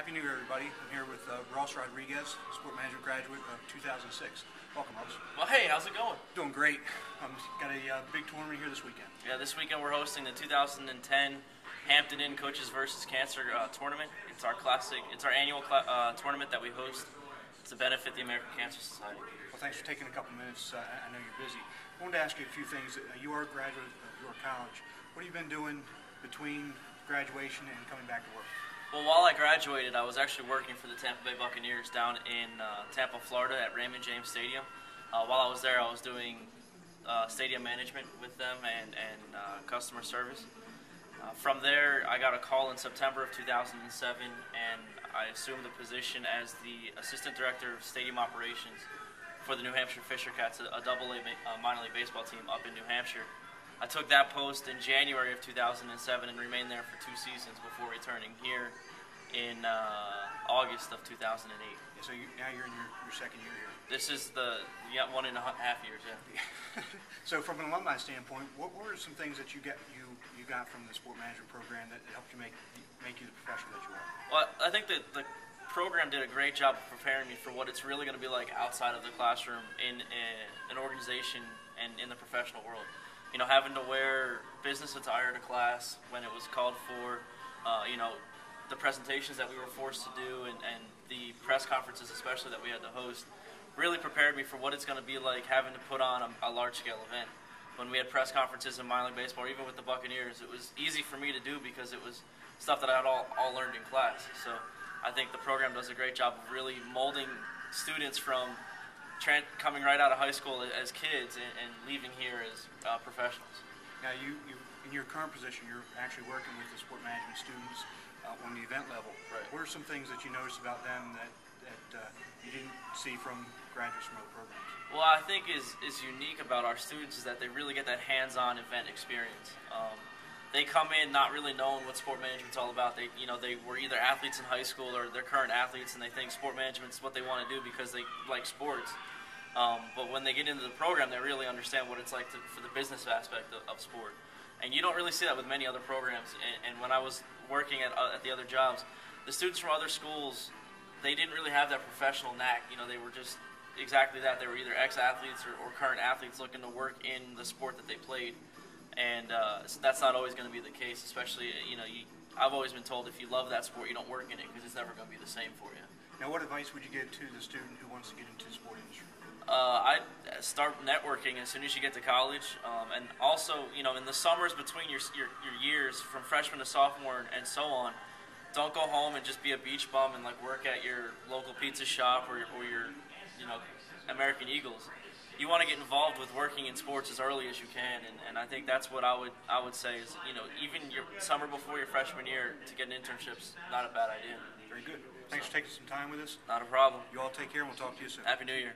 Happy New Year, everybody. I'm here with Ross Rodriguez, sport management graduate of 2006. Welcome, Ross. Well, hey, how's it going? Doing great. Got a big tournament here this weekend. Yeah, this weekend we're hosting the 2010 Hampton Inn Coaches vs. Cancer tournament. It's our annual tournament that we host to benefit the American Cancer Society. Well, thanks for taking a couple minutes. I know you're busy. I wanted to ask you a few things. You are a graduate of your college. What have you been doing between graduation and coming back to work? Well, while I graduated, I was actually working for the Tampa Bay Buccaneers down in Tampa, Florida at Raymond James Stadium. While I was there, I was doing stadium management with them and customer service. From there, I got a call in September of 2007, and I assumed the position as the Assistant Director of Stadium Operations for the New Hampshire Fisher Cats, a AA minor league baseball team up in New Hampshire. I took that post in January of 2007 and remained there for 2 seasons before returning here in August of 2008. Yeah, so now you're in your second year here. This is the 1.5 years, yeah. So from an alumni standpoint, what were some things that you got from the sport management program that helped you make you the professional that you are? Well, I think that the program did a great job of preparing me for what it's really going to be like outside of the classroom in an organization and in the professional world. You know, having to wear business attire to class when it was called for, you know, the presentations that we were forced to do and the press conferences especially that we had to host really prepared me for what it's going to be like having to put on a large-scale event. When we had press conferences in minor league baseball, or even with the Buccaneers, it was easy for me to do because it was stuff that I had all learned in class. So I think the program does a great job of really molding students from coming right out of high school as kids and leaving here as professionals. Now, you in your current position, you're actually working with the sport management students on the event level. Right. What are some things that you noticed about them that you didn't see from graduates from other programs? Well, I think is unique about our students is that they really get that hands-on event experience. They come in not really knowing what sport management's all about. They were either athletes in high school or they're current athletes, and they think sport management's what they want to do because they like sports. But when they get into the program, they really understand what it's like for the business aspect of sport. And you don't really see that with many other programs. And when I was working at the other jobs, the students from other schools, they didn't really have that professional knack. You know, they were just exactly that. They were either ex-athletes or current athletes looking to work in the sport that they played. And so that's not always going to be the case, especially, you know, I've always been told if you love that sport, you don't work in it because it's never going to be the same for you. Now, what advice would you give to the student who wants to get into the sport industry? I'd start networking as soon as you get to college, and also, you know, in the summers between your years, from freshman to sophomore and so on, don't go home and just be a beach bum and like work at your local pizza shop or your, you know, American Eagles. You want to get involved with working in sports as early as you can, and I think that's what I would say is, you know, even your summer before your freshman year to get an internship's not a bad idea. Very good. Thanks for taking some time with us. Not a problem. You all take care, and we'll talk to you soon. Happy New Year.